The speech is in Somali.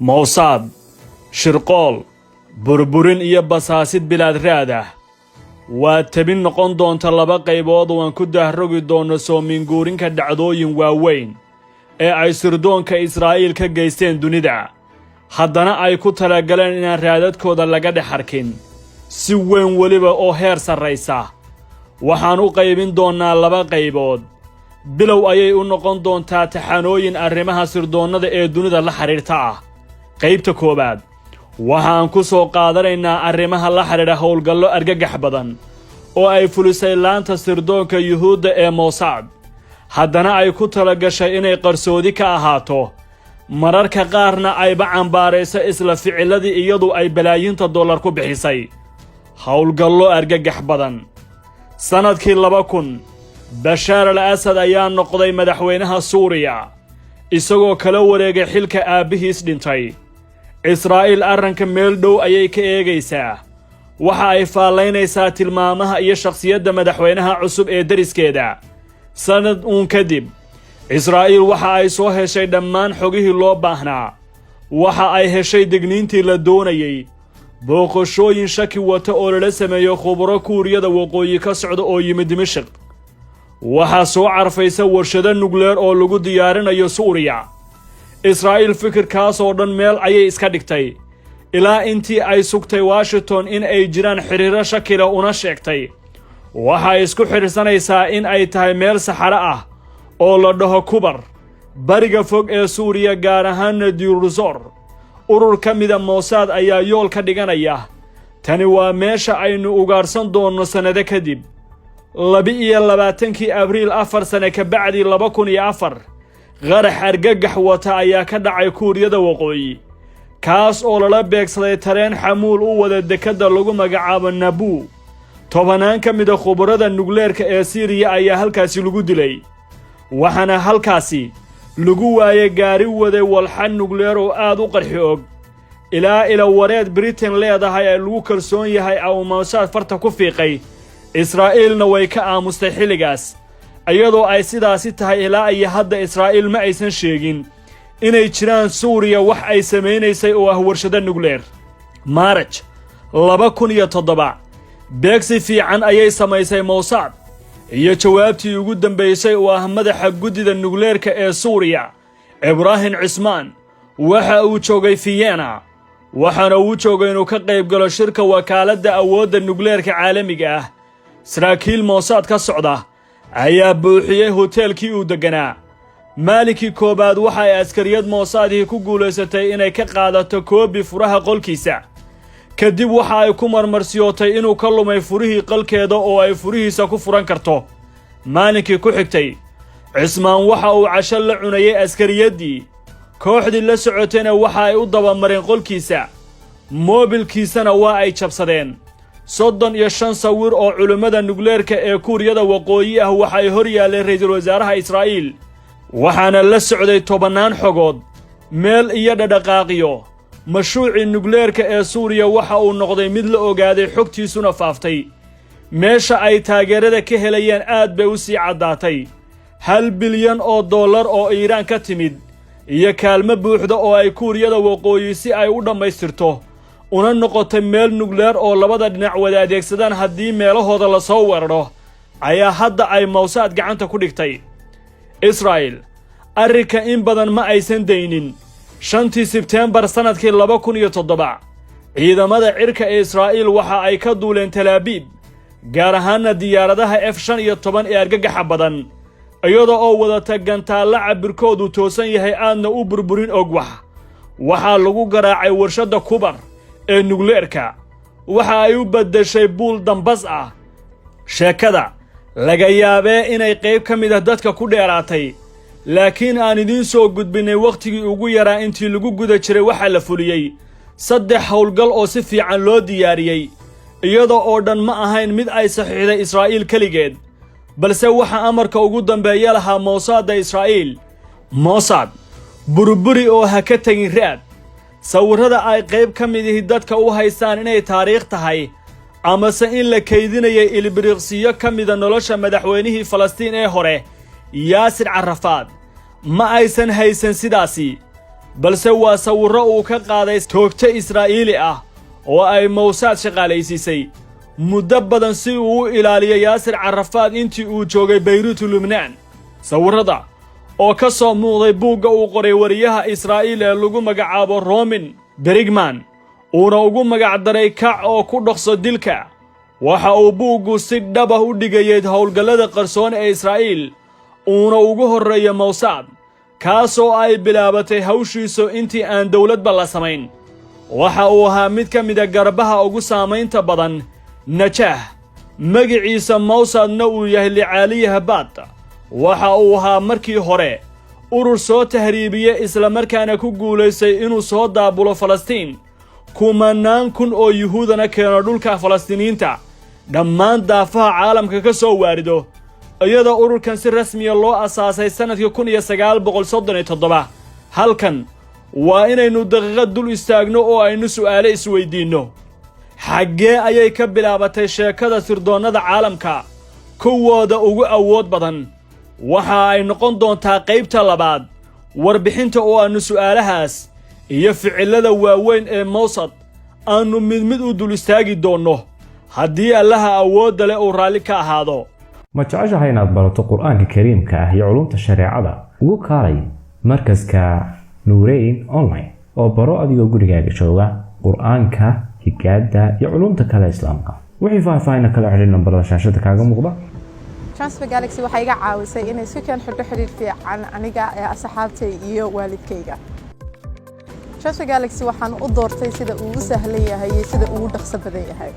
موساد شرقول burburin iyo basaasid bilaad raad ah waa tabin noqon doonta laba qaybood oo aan ku dahrogi doono soominguurinka dhacdooyin waaweyn ee ay sirdoonka Israa'iil ka geysteen dunida haddana ay ku talagaleen inaan raadadkooda laga dhex arkin si weyn waliba oo heer sarraysa waxaan u qaybin doonaa laba qaybood bilow ayay u noqon doontaa taxanooyin arrimaha sirdoonnada ee dunida la xiriirta ah qaybta koobaad waxaan ku soo qaadanaynaa arrimaha la xiriira howlgallo argagax badan oo ay fulisay laanta sirdoonka Yuhuudda ee Mossad haddana ay ku talagashay inay qarsoodi ka ahaato mararka qaarna ay bacanbaarayso isla ficiladii iyadu ay balaayiinta dollar ku bixisay howlgallo argagax badan sanadkii 2000 Bashar al-Assad ayaa noqday madaxweynaha Suuriya isagoo kala wareegay xilka aabihiis dhintay Israa'iil arranka meel dhow ayay ka eegaysaa waxa ay faalaynaysaa tilmaamaha iyo shakhsiyadda madaxweynaha cusub ee dariskeeda sanad kadib Israa'iil waxa ay soo heshay dhammaan xogihii loo baahnaa waxa ay heshay digniintii la doonayay booqashooyin shaki wata oo la sameeyo khubaro Kuuriyada waqooyi ka socda oo yimid Dimashq waxa soo carfaysa warshado nukleer oo lagu diyaarinayo Suuriya Israa'iil fikirkaas oo dhan meel ayay iska dhigtay ilaa intii ay sugtay Washington in ay jiraan xiriiro shakila una sheegtay waxa isku xiriirsanaysaa in ay tahay meel saxaro ah oo la dhaho Kubar bariga fog ee Suuriya gaar ahaan Deir urur ka mid ah Mossad ayaa yool ka dhiganaya tani waa meesha aynu ugaarsan doono sanado kadib 22 Abriil 4 sano ka bacdi 2004 qarax argagax wata ayaa ka dhacay Kuuriyada waqooyi kaas oo lala beegsaday tareen xamuul u wada dekada lagu magacaabo Nabu tobanaan ka mid ah khubarada nukleerka ee Syria ayaa halkaasi lagu dilay waxaana halkaasi lagu waayay gaari waday walxan nukleer oo aad u qarxi og ilaa wareed Britain leedahay ay lagu kalsoon yahay oo Mossad farta ku fiiqay Israa'iilna way ka aamustay xilligaas ayadoo ay sidaasi tahay ilaa ay hadda Israa'iil ma aysan sheegin inay jiraan Suuriya wax ay sameeynayso oo ah warshado nukleer March 2007 beegsi fiican ayay samaysay Mossad iyo jawaabtii ugu dambeysay oo ah madaxa gudida nukleerka ee Suuriya Ibrahim Cismaan waxa uu joogay Vienna waxaana uu joogay inuu ka qayb galo shirka wakaaladda awoodda nukleerka caalamiga ah saraakiil Mossad ka socda ayaa buuxiyay hoteelkii uu deganaa maalinkii koobaad waxa ay askariyad Mossad ku guuleysatay inay ka qaadato koobi furaha qolkiisa kadib waxa ay ku marmarsiyootay inuu ka lumay furihii qalkeeda oo ay furihiisa ku furan karto maalinkii ku xigtay Cismaan waxa uu casho la cunayay askariyadii kooxdii la socotayna waxa ay u dabamareen qolkiisa moobilkiisana waa ay jabsadeen 35 sawir oo culimada nukleerka ee Kuuriyada waqooyi ah waxa ay hor yaaleen ra'iisul wasaaraha Israa'iil waxaana la socday tobanaan xogood meel iyo dhaqaaqiyo mashruuci nukleerka ee Suuriya waxa uu noqday mid la ogaaday xogtiisuna faaftay meesha ay taageerada ka helayeen aad bay u sii cadaatay $1 bilyan oo Iiraan ka timid iyo kaalmo buuxda oo ay Kuuriyada waqooyi si ay u dhamaystirto una noqotay meel nukleer oo labada dhinac wada adeegsadaan haddii meelahooda la soo weeraro ayaa hadda ay Mossad gacanta ku dhigtay Israa'iil arrinka in badan ma aysan daynin 5 Sebtembar sanadkii 2007 ciidamada cirka ee Israa'iil waxa ay ka duuleen Tel Aviv gaar ahaan diyaaradaha F-15 ee argagaxa badan iyadoo oo wadata gantaalo cabirkoodu toosan yahay aadna u burburin og waxa lagu garaacay warshada Kubar ee nukleerka waxa ay u badashay buul dambas ah sheekada laga yaabee inay qayb ka mid ah dadka ku dheeraatay laakiin aan idin soo gudbinay waqtigii ugu yaraa intii lagu guda jiray waxa la fuliyay 3 howlgal oo si fiican loo diyaariyay iyadoo oo dhan ma ahayn mid ay saxiixday Israa'iil kaligeed balse waxa amarka ugu dambeeya lahaa Mossad Israa'iil Mossad burburi oo ha ka tagin raad sawirada ay qayb ka mid ah dadka u haystaan inay taariikh tahay ama se in la kaydinayay ilbiriqsiyo ka mid ah nolosha madaxweynihii Falastiin ee hore Yaasir Carafaad ma aysan haysan sidaasi balse waa sawirro uu ka qaaday toogto Israa'iili ah oo ay Mossad shaqaalaysiisay muddo badan si uu u ilaaliyo Yaasir Carafaad intii uu joogay Beirut, Lubnaan. Sawirrada oo ka soo muuqday buugga uu qoray wariyaha Israa'iil ee lagu magacaabo Roman Bergman uuna ugu magacdaray Kac oo ku dhaqso dilka, waxa uu buuggu si dhab ah u dhigayay howlgallada qarsoon ee Israa'iil uuna ugu horreeya Mossad, kaasoo ay bilaabatay hawshiisu intii aan dowladba la samayn. waxa uu ahaa mid ka mid ah garbaha ugu saamaynta badan Najah, magaciisa Mossadna uu yahay Licaaliye Habat. waxa uu ahaa markii hore urur soo tahriibiye isla markaana ku guulaystay inuu soo daabulo Falastiin, kumanaan kun oo Yuhuudana keeno dhulka Falastiiniinta dhammaan daafaha caalamka ka soo waarido, iyadoo ururkan si rasmiya loo asaasay sanadkii 1937. halkan waa inaynu daqiiqad dul istaagno oo aynu su'aalo isweydiinno. xaggee ayay ka bilaabatay sheekada sirdoonnada caalamka kuwooda ugu awood badan? waxa ay noqon doontaa qaybta labaad warbixinta oo aanu su'aalahaas iyo ficilada waaweyn ee Mossad aanu mid u dul istaagi doonno haddii Allaha awoodda leh uu raalli ka ahaado. ma jeceshahay inaad barato qur'aanka kariimka ah iyo culumta shareecada? ugu kaalay markaska Nuurayn Online oo baro adigoo gurigaaga jooga qur'aanka, higaada iyo culumta kale islaamka. wixii faahfaahin kala xiriir nambarada shaashada kaaga muuqda. Transfer Galaxy waxay iga caawisay inay si kan xiriir fiican aniga ee asxaabtay iyo waalidkayga. Transfer Galaxy waxaan u doortay sida uu u sahlan yahay iyo sida uu u dhaqso badan yahay.